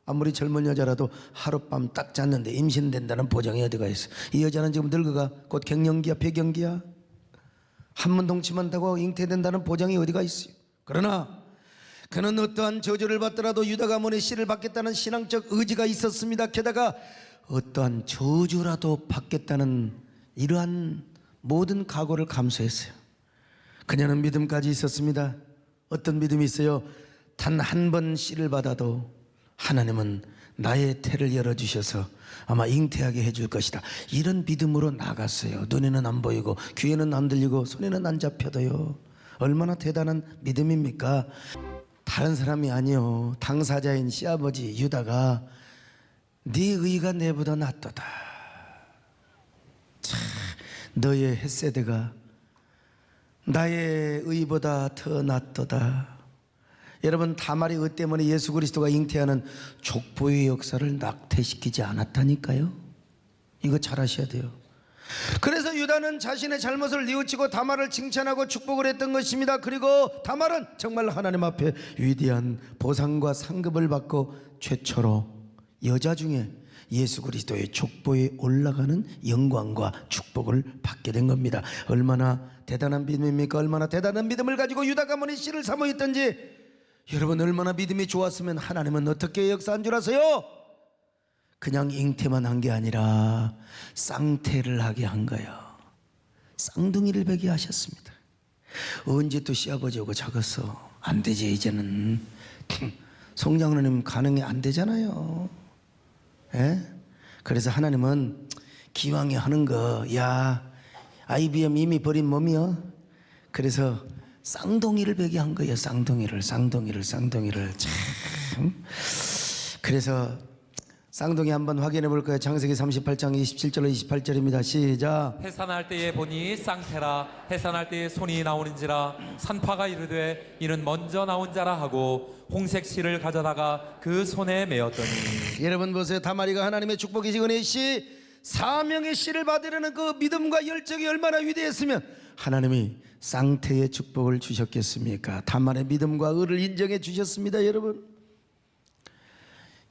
아무리 젊은 여자라도 하룻밤 딱 잤는데 임신된다는 보장이 어디가 있어? 이 여자는 지금 늙어가 곧 갱년기야, 폐경기야. 한번 동치만 타고 잉태된다는 보장이 어디가 있어요? 그러나 그는 어떠한 저주를 받더라도 유다 가문의 씨를 받겠다는 신앙적 의지가 있었습니다. 게다가 어떠한 저주라도 받겠다는 이러한 모든 각오를 감수했어요. 그녀는 믿음까지 있었습니다. 어떤 믿음이 있어요? 단 한 번 씨를 받아도 하나님은 나의 태를 열어주셔서 아마 잉태하게 해줄 것이다. 이런 믿음으로 나갔어요. 눈에는 안 보이고 귀에는 안 들리고 손에는 안 잡혀도요. 얼마나 대단한 믿음입니까? 다른 사람이 아니요, 당사자인 시아버지 유다가 네 의가 내보다 낫도다. 참, 너의 헷세드가 나의 의보다 더 낫도다. 여러분, 다말의 의 때문에 예수 그리스도가 잉태하는 족보의 역사를 낙태시키지 않았다니까요. 이거 잘 아셔야 돼요. 그래서 유다는 자신의 잘못을 뉘우치고 다말을 칭찬하고 축복을 했던 것입니다. 그리고 다말은 정말 하나님 앞에 위대한 보상과 상급을 받고 최초로 여자 중에 예수 그리스도의 족보에 올라가는 영광과 축복을 받게 된 겁니다. 얼마나 대단한 믿음입니까? 얼마나 대단한 믿음을 가지고 유다 가문이 씨를 사모했던지. 여러분, 얼마나 믿음이 좋았으면 하나님은 어떻게 역사한 줄 아세요? 그냥 잉태만 한 게 아니라 쌍태를 하게 한 거예요. 쌍둥이를 베게 하셨습니다. 언제 또 시아버지 오고 작았어? 안 되지 이제는. 송장로님 가능이 안 되잖아요. 예? 그래서 하나님은 기왕에 하는 거, 야 IBM 이미 버린 몸이요. 그래서 쌍둥이를 베게 한 거예요. 쌍둥이를 참. 그래서 쌍둥이 한번 확인해 볼 거예요. 창세기 38장 27절로 28절입니다. 시작. 해산할 때에 보니 쌍태라. 해산할 때에 손이 나오는지라. 산파가 이르되 이는 먼저 나온 자라 하고 홍색 실을 가져다가 그 손에 메었더니. 여러분 보세요. 다말이가 하나님의 축복이시거니 씨 사명의 씨를 받으려는 그 믿음과 열정이 얼마나 위대했으면 하나님이 쌍태의 축복을 주셨겠습니까? 다말의 믿음과 의를 인정해 주셨습니다. 여러분,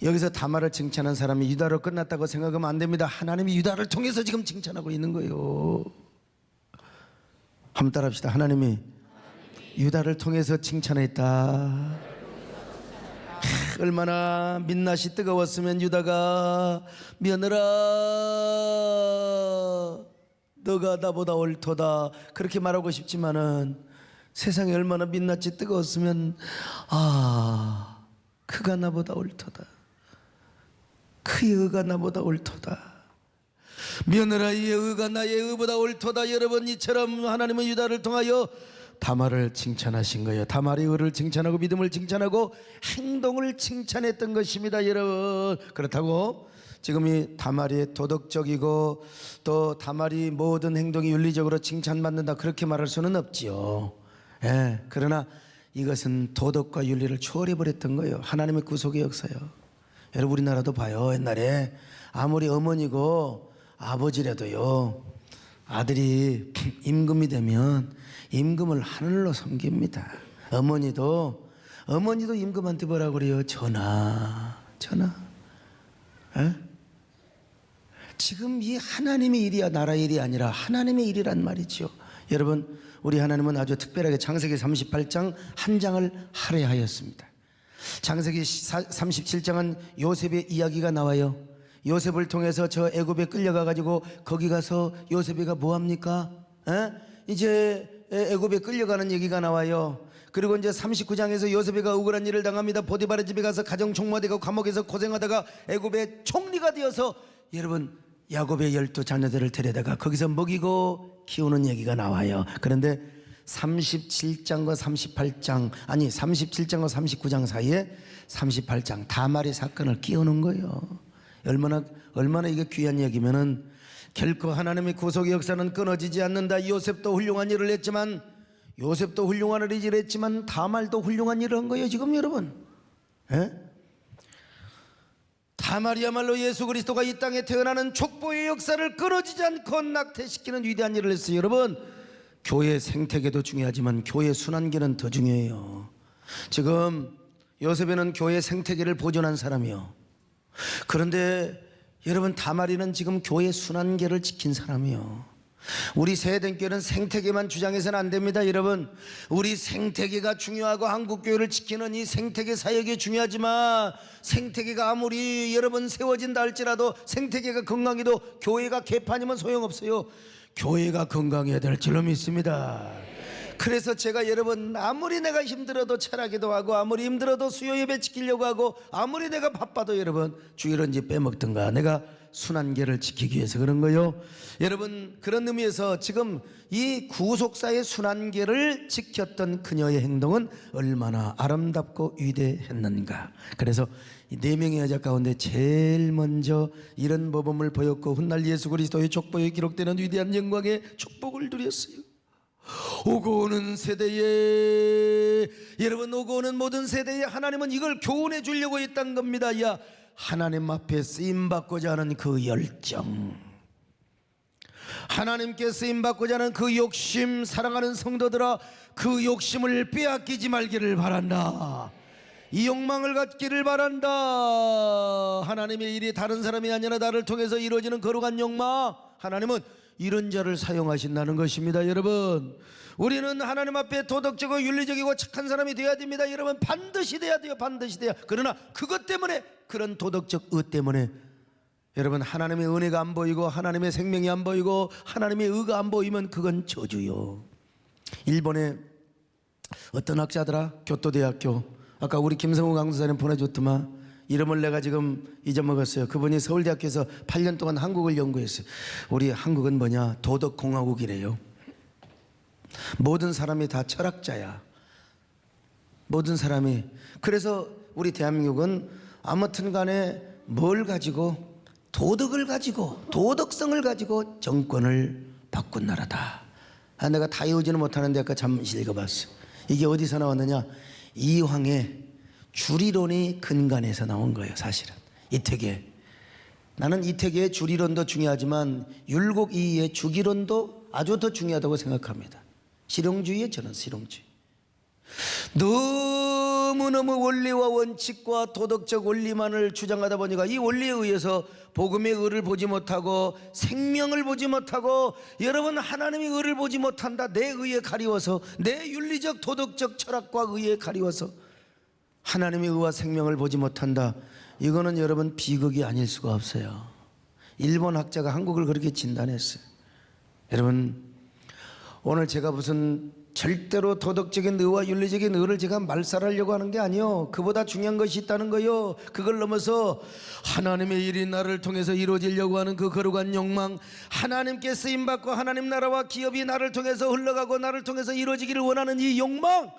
여기서 다말을 칭찬한 사람이 유다로 끝났다고 생각하면 안 됩니다. 하나님이 유다를 통해서 지금 칭찬하고 있는 거예요. 한번 따라합시다. 하나님이 유다를 통해서 칭찬했다. 얼마나 민낯이 뜨거웠으면 유다가 며느라 너가 나보다 옳도다 그렇게 말하고 싶지만은 세상에 얼마나 민낯이 뜨거웠으면 그가 나보다 옳도다. 그의 의가 나보다 옳도다. 며느라 이의 의가 나의 의보다 옳도다. 여러분, 이처럼 하나님은 유다를 통하여 다말을 칭찬하신 거예요. 다말의 의를 칭찬하고 믿음을 칭찬하고 행동을 칭찬했던 것입니다. 여러분, 그렇다고 지금 이 다말이 도덕적이고 또 다말이 모든 행동이 윤리적으로 칭찬받는다 그렇게 말할 수는 없지요. 예, 그러나 이것은 도덕과 윤리를 초월해버렸던 거예요. 하나님의 구속의 역사요. 여러분, 우리나라도 봐요. 옛날에 아무리 어머니고 아버지라도요, 아들이 임금이 되면 임금을 하늘로 섬깁니다. 어머니도 임금한테 뭐라고 그래요? 전하. 에? 지금 이 하나님의 일이야 나라의 일이 아니라 하나님의 일이란 말이죠. 여러분, 우리 하나님은 아주 특별하게 창세기 38장 한 장을 할애하였습니다. 창세기 37장은 요셉의 이야기가 나와요. 요셉을 통해서 저 애굽에 끌려가 가지고 거기 가서 요셉이가 뭐합니까? 이제 애굽에 끌려가는 얘기가 나와요. 그리고 이제 39장에서 요셉이가 억울한 일을 당합니다. 보디발의 집에 가서 가정 총무되고 감옥에서 고생하다가 애굽의 총리가 되어서 여러분 야곱의 12자녀들을 데려다가 거기서 먹이고 키우는 얘기가 나와요. 그런데 37장과 38장과 39장 사이에 38장 다말의 사건을 끼우는 거예요. 얼마나 이게 귀한 얘기면은 결코 하나님의 구속의 역사는 끊어지지 않는다. 요셉도 훌륭한 일을 했지만 다말도 훌륭한 일을 한 거예요. 지금 여러분, 다말이야말로 예수 그리스도가 이 땅에 태어나는 족보의 역사를 끊어지지 않고 낙태시키는 위대한 일을 했어요. 여러분, 교회 생태계도 중요하지만 교회 순환계는 더 중요해요. 지금 요셉에는 교회 생태계를 보존한 사람이요. 그런데 여러분, 다말이는 지금 교회 순환계를 지킨 사람이요. 우리 세대교회는 생태계만 주장해서는 안 됩니다. 여러분, 우리 생태계가 중요하고 한국교회를 지키는 이 생태계 사역이 중요하지만 생태계가 아무리 여러분 세워진다 할지라도 생태계가 건강해도 교회가 개판이면 소용없어요. 교회가 건강해야 될 줄로 믿습니다. 그래서 제가 여러분 아무리 내가 힘들어도 철학기도 하고 아무리 힘들어도 수요 예배 지키려고 하고 아무리 내가 바빠도 여러분 주일은지 빼먹든가 내가 순환계를 지키기 위해서 그런 거요. 여러분 그런 의미에서 지금 이 구속사의 순환계를 지켰던 그녀의 행동은 얼마나 아름답고 위대했는가. 그래서 이 4명의 여자 가운데 제일 먼저 이런 모범을 보였고 훗날 예수 그리스도의 족보에 기록되는 위대한 영광의 축복을 누렸어요. 오고 오는 세대에 여러분 오고 오는 모든 세대에 하나님은 이걸 교훈해 주려고 했던 겁니다. 야 하나님 앞에 쓰임받고자 하는 그 열정, 하나님께 쓰임받고자 하는 그 욕심, 사랑하는 성도들아 그 욕심을 빼앗기지 말기를 바란다. 이 욕망을 갖기를 바란다. 하나님의 일이 다른 사람이 아니라 나를 통해서 이루어지는 거룩한 욕망, 하나님은 이런 자를 사용하신다는 것입니다. 여러분 우리는 하나님 앞에 도덕적이고 윤리적이고 착한 사람이 되어야 됩니다. 여러분 반드시 돼야 돼요. 반드시 돼야. 그러나 그것 때문에, 그런 도덕적 의 때문에 여러분 하나님의 은혜가 안 보이고 하나님의 생명이 안 보이고 하나님의 의가 안 보이면 그건 저주요. 일본의 어떤 학자더라, 교토대학교, 아까 우리 김성우 강사님 보내줬더만 이름을 내가 지금 잊어먹었어요. 그분이 서울대학교에서 8년 동안 한국을 연구했어요. 우리 한국은 뭐냐, 도덕공화국이래요. 모든 사람이 다 철학자야. 모든 사람이. 그래서 우리 대한민국은 아무튼 간에 뭘 가지고, 도덕을 가지고, 도덕성을 가지고 정권을 바꾼 나라다. 내가 다 외우지는 못하는데 아까 잠시 읽어봤어요. 이게 어디서 나왔느냐, 이황의 주리론이 근간에서 나온 거예요. 사실은 이태계, 나는 이태계의 주리론도 중요하지만 율곡 이의의 주기론도 아주 더 중요하다고 생각합니다. 실용주의에 저는 실용주의. 너무너무 원리와 원칙과 도덕적 원리만을 주장하다 보니까 이 원리에 의해서 복음의 의를 보지 못하고 생명을 보지 못하고, 여러분 하나님의 의를 보지 못한다. 내 의에 가리워서, 내 윤리적 도덕적 철학과 의에 가리워서 하나님의 의와 생명을 보지 못한다. 이거는 여러분 비극이 아닐 수가 없어요. 일본 학자가 한국을 그렇게 진단했어요. 여러분 오늘 제가 무슨 절대로 도덕적인 의와 윤리적인 의를 제가 말살하려고 하는 게 아니요, 그보다 중요한 것이 있다는 거요. 그걸 넘어서 하나님의 일이 나를 통해서 이루어지려고 하는 그 거룩한 욕망, 하나님께 쓰임받고 하나님 나라와 기업이 나를 통해서 흘러가고 나를 통해서 이루어지기를 원하는 이 욕망,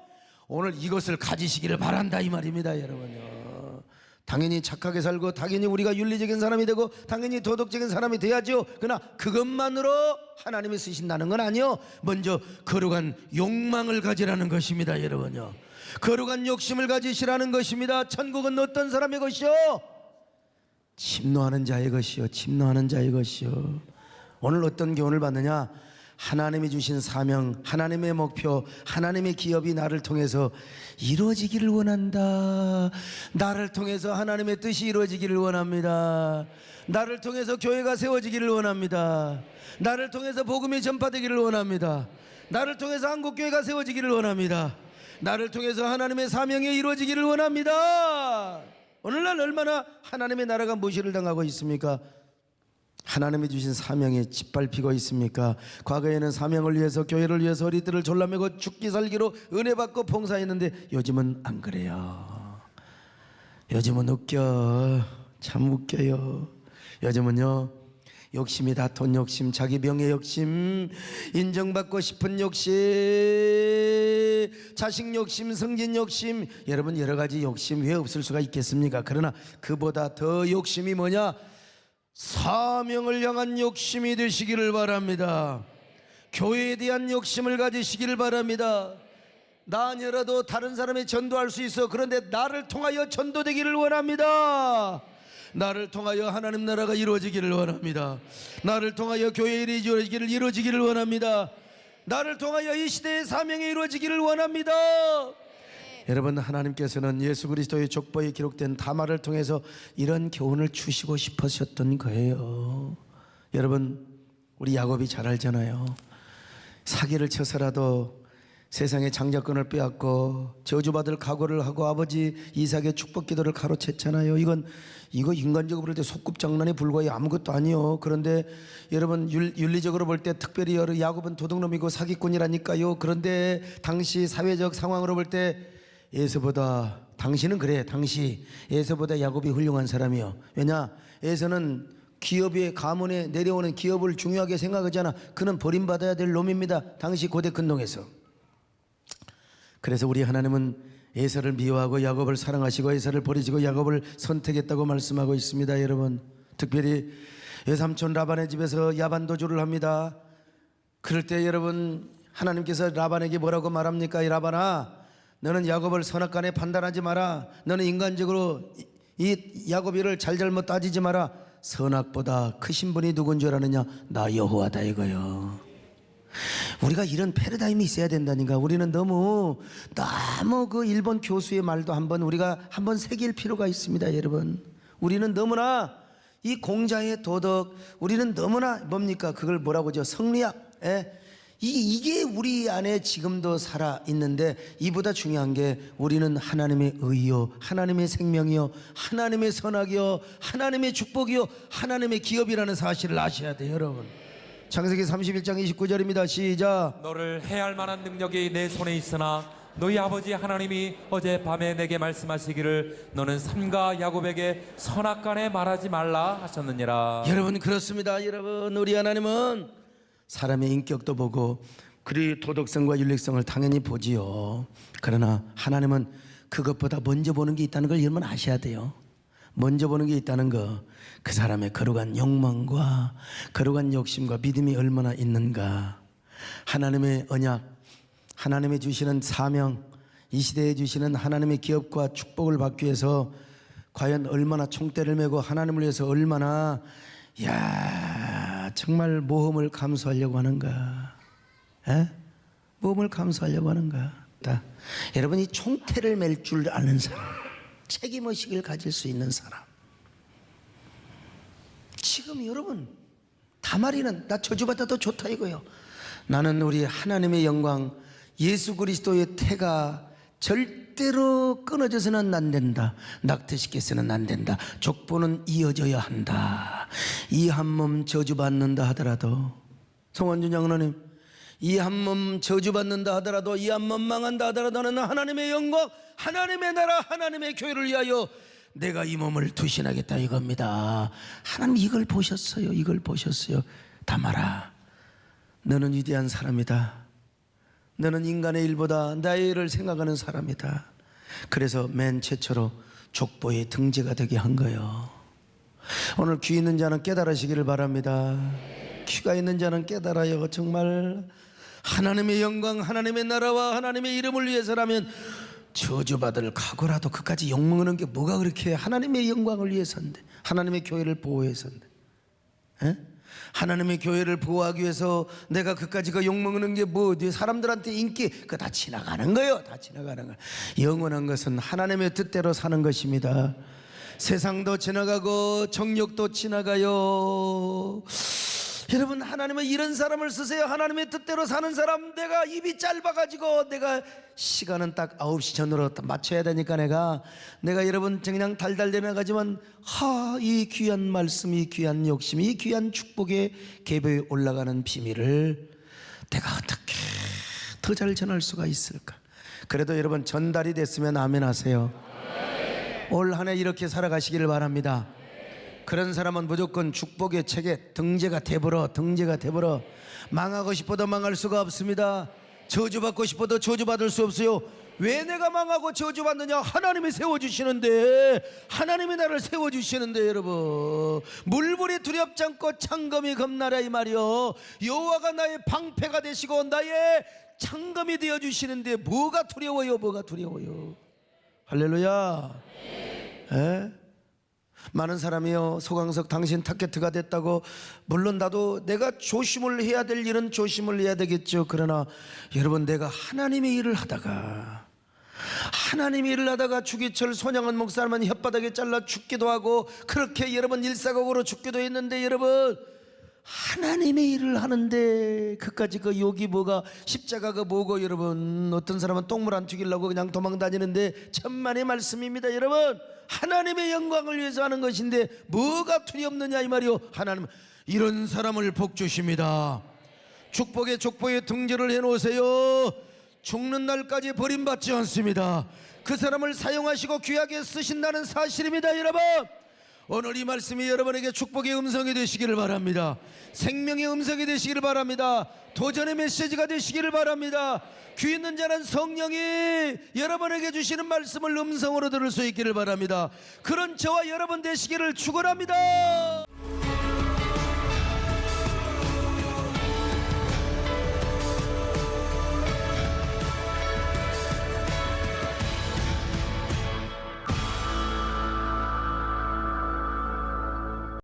오늘 이것을 가지시기를 바란다 이 말입니다. 여러분요, 당연히 착하게 살고 당연히 우리가 윤리적인 사람이 되고 당연히 도덕적인 사람이 돼야죠. 그러나 그것만으로 하나님이 쓰신다는 건 아니요, 먼저 거룩한 욕망을 가지라는 것입니다. 여러분요, 거룩한 욕심을 가지시라는 것입니다. 천국은 어떤 사람의 것이요? 침노하는 자의 것이요. 침노하는 자의 것이요. 오늘 어떤 교훈을 받느냐, 하나님이 주신 사명, 하나님의 목표, 하나님의 기업이 나를 통해서 이루어지기를 원한다. 나를 통해서 하나님의 뜻이 이루어지기를 원합니다. 나를 통해서 교회가 세워지기를 원합니다. 나를 통해서 복음이 전파되기를 원합니다. 나를 통해서 한국교회가 세워지기를 원합니다. 나를 통해서 하나님의 사명이 이루어지기를 원합니다. 오늘날 얼마나 하나님의 나라가 무시를 당하고 있습니까? 하나님이 주신 사명에 짓밟히고 있습니까? 과거에는 사명을 위해서, 교회를 위해서 허리띠를 졸라매고 죽기 살기로 은혜 받고 봉사했는데 요즘은 안 그래요. 요즘은 웃겨. 참 웃겨요. 요즘은요, 욕심이 다 돈 욕심, 자기 명예 욕심, 인정받고 싶은 욕심, 자식 욕심, 성진 욕심, 여러분 여러 가지 욕심 왜 없을 수가 있겠습니까? 그러나 그보다 더 욕심이 뭐냐? 사명을 향한 욕심이 되시기를 바랍니다. 교회에 대한 욕심을 가지시기를 바랍니다. 나 아니라도 다른 사람이 전도할 수 있어. 그런데 나를 통하여 전도되기를 원합니다. 나를 통하여 하나님 나라가 이루어지기를 원합니다. 나를 통하여 교회 일이 이루어지기를 원합니다. 나를 통하여 이 시대의 사명이 이루어지기를 원합니다. 여러분 하나님께서는 예수 그리스도의 족보에 기록된 다말을 통해서 이런 교훈을 주시고 싶으셨던 거예요. 여러분 우리 야곱이 잘 알잖아요. 사기를 쳐서라도 세상의 장자권을 빼앗고 저주받을 각오를 하고 아버지 이삭의 축복기도를 가로챘잖아요. 이거 인간적으로 볼 때 소꿉장난에 불과해 아무것도 아니요. 그런데 여러분 윤리적으로 볼 때 특별히 야곱은 도둑놈이고 사기꾼이라니까요. 그런데 당시 사회적 상황으로 볼 때 에서보다 당시는 그래. 당시 에서보다 야곱이 훌륭한 사람이요. 왜냐? 에서는 기업의 가문에 내려오는 기업을 중요하게 생각하잖아. 그는 버림받아야 될 놈입니다. 당시 고대 근동에서. 그래서 우리 하나님은 에서를 미워하고 야곱을 사랑하시고 에서를 버리시고 야곱을 선택했다고 말씀하고 있습니다. 여러분, 특별히 외삼촌 라반의 집에서 야반도주를 합니다. 그럴 때 여러분, 하나님께서 라반에게 뭐라고 말합니까? 이 라반아, 너는 야곱을 선악간에 판단하지 마라. 너는 인간적으로 이 야곱이를 잘잘못 따지지 마라. 선악보다 크신 분이 누군 줄 아느냐? 나 여호와다 이거요. 우리가 이런 패러다임이 있어야 된다니까. 우리는 너무 그 일본 교수의 말도 우리가 한번 새길 필요가 있습니다. 여러분, 우리는 너무나 이 공자의 도덕, 우리는 너무나 뭡니까? 그걸 뭐라고 하죠? 성리학. 이게 우리 안에 지금도 살아 있는데, 이보다 중요한 게 우리는 하나님의 의요, 하나님의 생명이요, 하나님의 선악이요, 하나님의 축복이요, 하나님의 기업이라는 사실을 아셔야 돼요. 여러분, 창세기 31장 29절입니다. 시작. 너를 해할 만한 능력이 내 손에 있으나 너희 아버지 하나님이 어젯밤에 내게 말씀하시기를 너는 삼가 야곱에게 선악간에 말하지 말라 하셨느니라. 여러분, 그렇습니다. 여러분, 우리 하나님은 사람의 인격도 보고 그리 도덕성과 윤리성을 당연히 보지요. 그러나 하나님은 그것보다 먼저 보는 게 있다는 걸 여러분 아셔야 돼요. 먼저 보는 게 있다는 거, 그 사람의 거룩한 욕망과 거룩한 욕심과 믿음이 얼마나 있는가. 하나님의 언약, 하나님이 주시는 사명, 이 시대에 주시는 하나님의 기업과 축복을 받기 위해서 과연 얼마나 총대를 메고 하나님을 위해서 얼마나 정말 모험을 감수하려고 하는가. 모험을 감수하려고 하는가. 여러분, 이 총대를 맬 줄 아는 사람, 책임의식을 가질 수 있는 사람. 지금 여러분 다말이는 나 저주받아도 좋다 이거요. 나는 우리 하나님의 영광, 예수 그리스도의 태가 절대로 끊어져서는 안 된다. 낙태시켜서는 안 된다. 족보는 이어져야 한다. 이 한 몸 저주받는다 하더라도, 송원준 장로님, 이 한 몸 저주받는다 하더라도, 이 한 몸 망한다 하더라도 나는 하나님의 영광, 하나님의 나라, 하나님의 교회를 위하여 내가 이 몸을 투신하겠다 이겁니다. 하나님 이걸 보셨어요. 이걸 보셨어요. 다말아, 너는 위대한 사람이다. 너는 인간의 일보다 나의 일을 생각하는 사람이다. 그래서 맨 최초로 족보의 등재가 되게 한 거예요. 오늘 귀 있는 자는 깨달으시기를 바랍니다. 귀가 있는 자는 깨달아요. 정말 하나님의 영광, 하나님의 나라와 하나님의 이름을 위해서라면 저주받을 각오라도 그까지 욕먹는 게 뭐가 그렇게 하나님의 영광을 위해서인데, 하나님의 교회를 보호해서인데, 하나님의 교회를 보호하기 위해서 내가 그까지 그 욕먹는 게 뭐, 사람들한테 인기 그거 다 지나가는 거예요. 다 지나가는 거예요. 영원한 것은 하나님의 뜻대로 사는 것입니다. 세상도 지나가고 정욕도 지나가요. 여러분, 하나님은 이런 사람을 쓰세요. 하나님의 뜻대로 사는 사람. 내가 입이 짧아가지고 내가 시간은 딱 9시 전으로 맞춰야 되니까 내가 여러분 그냥 달달 내려가지만 이 귀한 말씀, 이 귀한 욕심, 이 귀한 축복의 계보에 올라가는 비밀을 내가 어떻게 더 잘 전할 수가 있을까. 그래도 여러분 전달이 됐으면 아멘 하세요. 올 한 해 이렇게 살아가시기를 바랍니다. 그런 사람은 무조건 축복의 책에 등재가 돼버려. 망하고 싶어도 망할 수가 없습니다. 저주받고 싶어도 저주받을 수 없어요. 왜 내가 망하고 저주받느냐? 하나님이 세워주시는데, 하나님이 나를 세워주시는데. 여러분, 물불이 두렵지 않고 창검이 겁나라 이 말이요. 여호와가 나의 방패가 되시고 나의 창검이 되어주시는데 뭐가 두려워요? 할렐루야. 많은 사람이요, 소강석 당신 타겟트가 됐다고. 물론 나도 내가 조심을 해야 될 일은 조심을 해야 되겠죠. 그러나 여러분, 내가 하나님의 일을 하다가 주기철 손양원 목사님은 혓바닥에 잘라 죽기도 하고 그렇게 여러분 일사각오로 죽기도 했는데, 여러분 하나님의 일을 하는데 그까지 그 욕이 뭐가 십자가가 뭐고 여러분 어떤 사람은 똥물 안 튀기려고 그냥 도망 다니는데 천만의 말씀입니다. 여러분 하나님의 영광을 위해서 하는 것인데 뭐가 두렵느냐 이 말이요. 하나님 이런 사람을 복 주십니다. 축복의 족보에 등재를 해놓으세요. 죽는 날까지 버림받지 않습니다. 그 사람을 사용하시고 귀하게 쓰신다는 사실입니다. 여러분 오늘 이 말씀이 여러분에게 축복의 음성이 되시기를 바랍니다. 생명의 음성이 되시기를 바랍니다. 도전의 메시지가 되시기를 바랍니다. 귀 있는 자는 성령이 여러분에게 주시는 말씀을 음성으로 들을 수 있기를 바랍니다. 그런 저와 여러분 되시기를 축원합니다.